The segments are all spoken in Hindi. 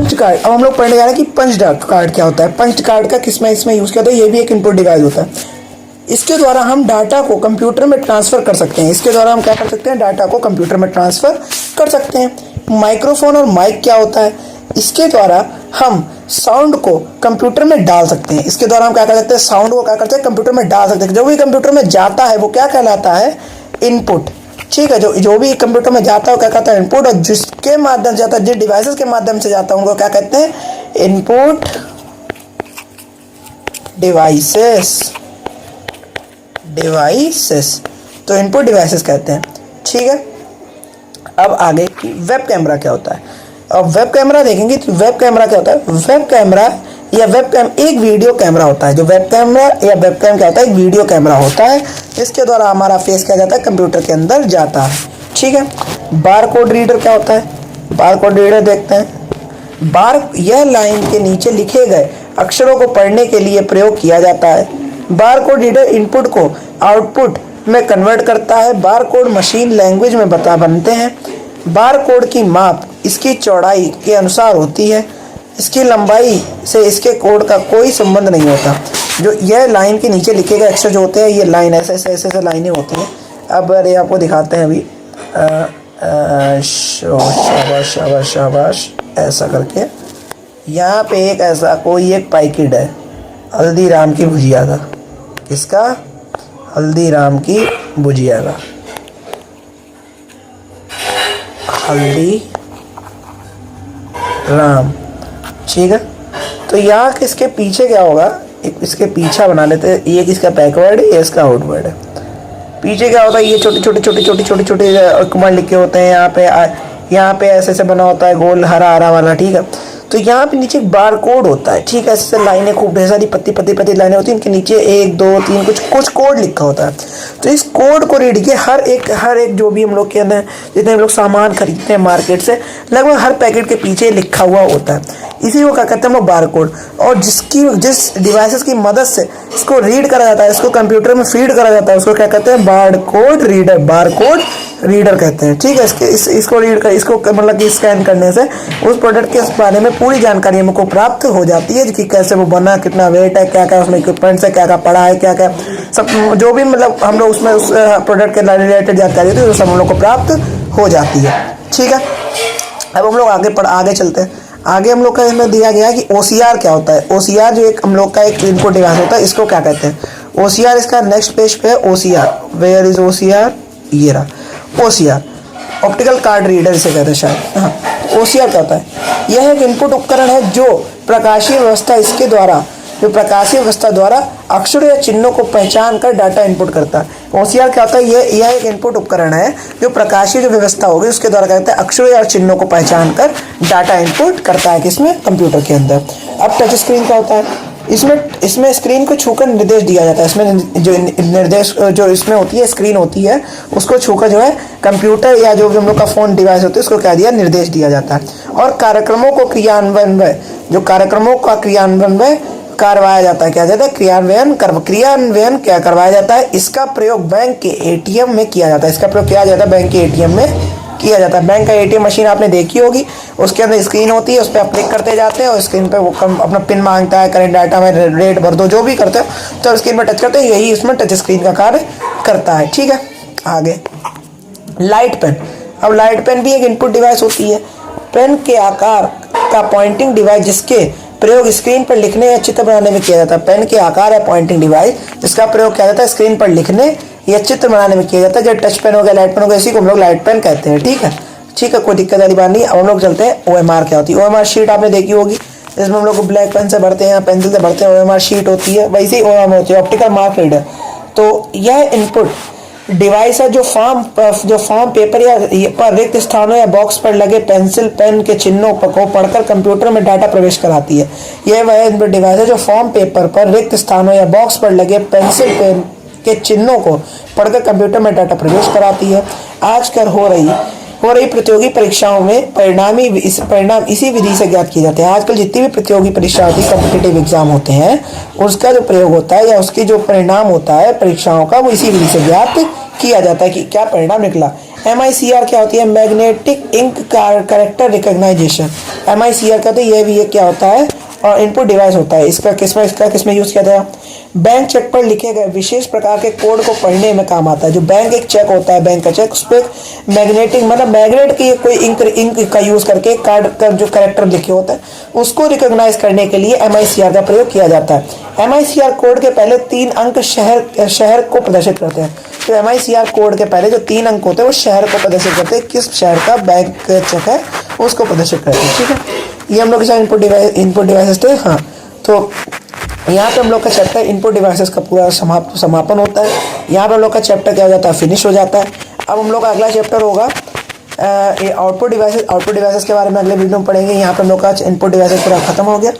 Punch card. अब हम लोग पढ़ने जा रहे हैं कि पंच कार्ड क्या होता है। पंच कार्ड का किस में इसमें यूज़ किया होता है, ये भी एक इनपुट डिवाइस होता है। इसके द्वारा हम डाटा को कंप्यूटर में ट्रांसफ़र कर सकते हैं। इसके द्वारा हम क्या कर सकते हैं, डाटा को कंप्यूटर में ट्रांसफ़र कर सकते हैं। माइक्रोफोन और माइक क्या होता है, इसके द्वारा हम साउंड को कंप्यूटर में डाल सकते हैं। इसके द्वारा हम क्या कर सकते हैं, साउंड को क्या करते हैं, कंप्यूटर में डाल सकते हैं। जो भी कंप्यूटर में जाता है वो क्या कहलाता है, इनपुट। ठीक है, जो भी कंप्यूटर में जाता है वो क्या कहता है, इनपुट। और जिसके माध्यम से जाता है, जिस डिवाइसेस के माध्यम से जाता है, उनको क्या कहते हैं, इनपुट डिवाइसेस। तो इनपुट डिवाइसेस कहते हैं। ठीक है, अब आगे कि वेब कैमरा क्या होता है। अब वेब कैमरा देखेंगे तो वेब कैमरा क्या होता है। वेब कैमरा या वेब कैम एक वीडियो कैमरा होता है। जो वेब कैमरा या वेब कैम क्या होता है, एक वीडियो कैमरा होता है। इसके द्वारा हमारा फेस क्या जाता है, कंप्यूटर के अंदर जाता है। ठीक है, बार कोड रीडर क्या होता है। बार कोड रीडर देखते हैं। यह लाइन के नीचे लिखे गए अक्षरों को पढ़ने के लिए प्रयोग किया जाता है। बार कोड रीडर इनपुट को आउटपुट में कन्वर्ट करता है। बार कोड मशीन लैंग्वेज में बनते हैं। बार कोड की माप इसकी चौड़ाई के अनुसार होती है। इसकी लंबाई से इसके कोड का कोई संबंध नहीं होता। जो यह लाइन के नीचे लिखे गए अक्षर जो होते हैं, ये लाइन ऐसे लाइनें होती हैं। अब अरे आपको दिखाते हैं अभी, शाबाश ऐसा करके। यहाँ पे एक ऐसा कोई एक पैकेट है हल्दीराम की भुजिया का। किसका, हल्दीराम की भुजिया का। हल्दी राम, ठीक है। तो यहाँ किसके पीछे क्या होगा, इसके पीछा बना लेते हैं। ये किसका बैकवर्ड है, ये इसका आउटवर्ड है। पीछे क्या होता है, ये छोटे छोटे कमांड लिखे होते हैं। यहाँ पे ऐसे बना होता है गोल हरा वाला। ठीक है, तो यहाँ पे नीचे एक बार कोड होता है। ठीक है, ऐसे लाइनें खूब ढेर सारी पत्ती लाइनें होती हैं। इनके नीचे 1 2 3 कुछ कोड लिखा होता है। तो इस कोड को रीड किए हर एक जो भी हम लोग के अंदर जितने हम लोग सामान खरीदते हैं मार्केट से, लगभग हर पैकेट के पीछे लिखा हुआ होता है। इसी को क्या कहते हैं हम लोग, बार कोड। और जिस डिवाइसेस की मदद से इसको रीड करा जाता है, इसको कंप्यूटर में फीड करा जाता है, उसको क्या कहते हैं, बार कोड रीडर कहते हैं। ठीक है, इसको रीड कर, इसको मतलब कि स्कैन करने से उस प्रोडक्ट के बारे में पूरी जानकारी हमको प्राप्त हो जाती है कि कैसे वो बना, कितना वेट है, क्या क्या उसमें इक्विपमेंट्स है, क्या क्या पड़ा है, क्या क्या सब जो भी मतलब हम लोग उसमें उस प्रोडक्ट के रिलेटेड जानकारी होती है, वो सब हम लोग को प्राप्त हो जाती है। ठीक है, अब हम लोग आगे चलते हैं। आगे हम लोग का इसमें दिया गया है कि OCR क्या होता है। OCR जो एक हम लोग का एक इनपुट डिवाइस होता है, इसको क्या कहते हैं, OCR। इसका नेक्स्ट पेज पे है OCR। वेयर इज OCR, ये रहा OCR, ऑप्टिकल कार्ड रीडर इसे कहते हैं शायद। हाँ, OCR क्या होता है, यह एक इनपुट उपकरण है जो प्रकाशीय व्यवस्था द्वारा अक्षरों या चिन्हों को पहचान कर डाटा इनपुट करता है। OCR क्या होता है, यह एक इनपुट उपकरण है जो प्रकाशीय जो व्यवस्था होगी उसके द्वारा कहते हैं अक्षरों या चिन्हों को पहचान कर डाटा इनपुट करता है। किसमें, कंप्यूटर के अंदर। अब टच स्क्रीन क्या होता है, इसमें स्क्रीन को छूकर निर्देश दिया जाता है। इसमें जो निर्देश जो इसमें होती है, स्क्रीन होती है, उसको छूकर जो है कंप्यूटर या जो हम लोग का फोन डिवाइस होता है उसको क्या दिया, निर्देश दिया जाता है। और कार्यक्रमों का क्रियान्वयन करवाया जाता है। क्या जाता है, क्रियान्वयन क्या करवाया जाता है। इसका प्रयोग बैंक के ATM में किया जाता है। बैंक के ATM में किया जाता है। बैंक का ATM मशीन आपने देखी होगी, उसके अंदर स्क्रीन होती है, उस पर आप क्लिक करते जाते हैं और स्क्रीन पे वो अपना पिन मांगता है, करेंट डाटा में रेट भर दो, जो भी करते हो तो स्क्रीन पर टच करते हैं। यही इसमें टच स्क्रीन का कार्य करता है। ठीक है, आगे लाइट पेन। अब लाइट पेन भी एक इनपुट डिवाइस होती है। पेन के आकार का पॉइंटिंग डिवाइस जिसके प्रयोग स्क्रीन पर लिखने या चित्र बनाने में किया जाता है। पेन के आकार है पॉइंटिंग डिवाइस जिसका प्रयोग किया जाता है स्क्रीन पर लिखने या चित्र बनाने में किया जाता है। जब टच पेन हो गया, लाइट पेन हो गया, इसी को हम लोग लाइट पेन कहते हैं। ठीक है, कोई दिक्कत वाली बात नहीं। अब हम लोग चलते हैं OMR क्या होती है। OMR शीट आपने देखी होगी, इसमें हम लोग ब्लैक पेन से भरते हैं, पेंसिल से भरते हैं, OMR शीट होती है। वैसे ही OMR होती है, ऑप्टिकल मार्क रीडर। तो यह इनपुट डिवाइस है जो फॉर्म पेपर या पर रिक्त स्थानों या बॉक्स पर लगे पेंसिल पेन के चिन्हों को पढ़कर कंप्यूटर में डाटा प्रवेश कराती है। यह वह इनपुट डिवाइस है जो फॉर्म पेपर पर रिक्त स्थानों या बॉक्स पर लगे पेंसिल पेन के चिन्हों को पढ़कर कंप्यूटर में डाटा प्रवेश कराती है। आजकल हो रही प्रतियोगी परीक्षाओं में परिणाम इसी विधि से ज्ञात किए जाते हैं। आजकल जितनी भी प्रतियोगी परीक्षा होती है, कॉम्पिटिटिव एग्जाम होते हैं, उसका जो प्रयोग होता है या उसकी जो परिणाम होता है परीक्षाओं का, वो इसी विधि से ज्ञात किया जाता है कि क्या परिणाम निकला। MICR क्या होती है, magnetic ink character recognisation. MICR का तो ये भी क्या होता है और इनपुट डिवाइस होता है। इसका किसमें यूज़ किया जाएगा? बैंक चेक पर लिखे गए विशेष प्रकार के कोड को पढ़ने में काम आता है। जो बैंक एक चेक होता है, बैंक का चेक, उस पर मैग्नेटिक मतलब मैग्नेट की कोई इंक का यूज़ करके कार्ड का जो कैरेक्टर लिखे होता है उसको रिकॉग्नाइज करने के लिए MICR का प्रयोग किया जाता है। MICR कोड के पहले 3 अंक शहर को प्रदर्शित करते हैं। तो MICR कोड के पहले जो 3 अंक होते हैं वो शहर को प्रदर्शित करते हैं, किस शहर का बैंक चेक है उसको प्रदर्शित करते हैं। ठीक है, ये हम लोग के इनपुट डिवाइसेस थे। हाँ, तो यहाँ पे हम लोग का चैप्टर इनपुट डिवाइसेस का पूरा समापन होता है। यहाँ पे हम लोग का चैप्टर क्या हो जाता है? फिनिश हो जाता है। अब हम लोग का अगला चैप्टर होगा ये आउटपुट डिवाइसेस के बारे में अगले वीडियो में पढ़ेंगे। यहाँ पे हम लोग का इनपुट डिवाइसेस पूरा खत्म हो गया।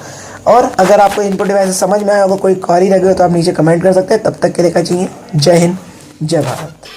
और अगर आपको इनपुट डिवाइसेस समझ में आया, अगर कोई क्वेरी लगे हो तो आप नीचे कमेंट कर सकते हैं। तब तक के लिए चाहिए जय हिंद, जय भारत।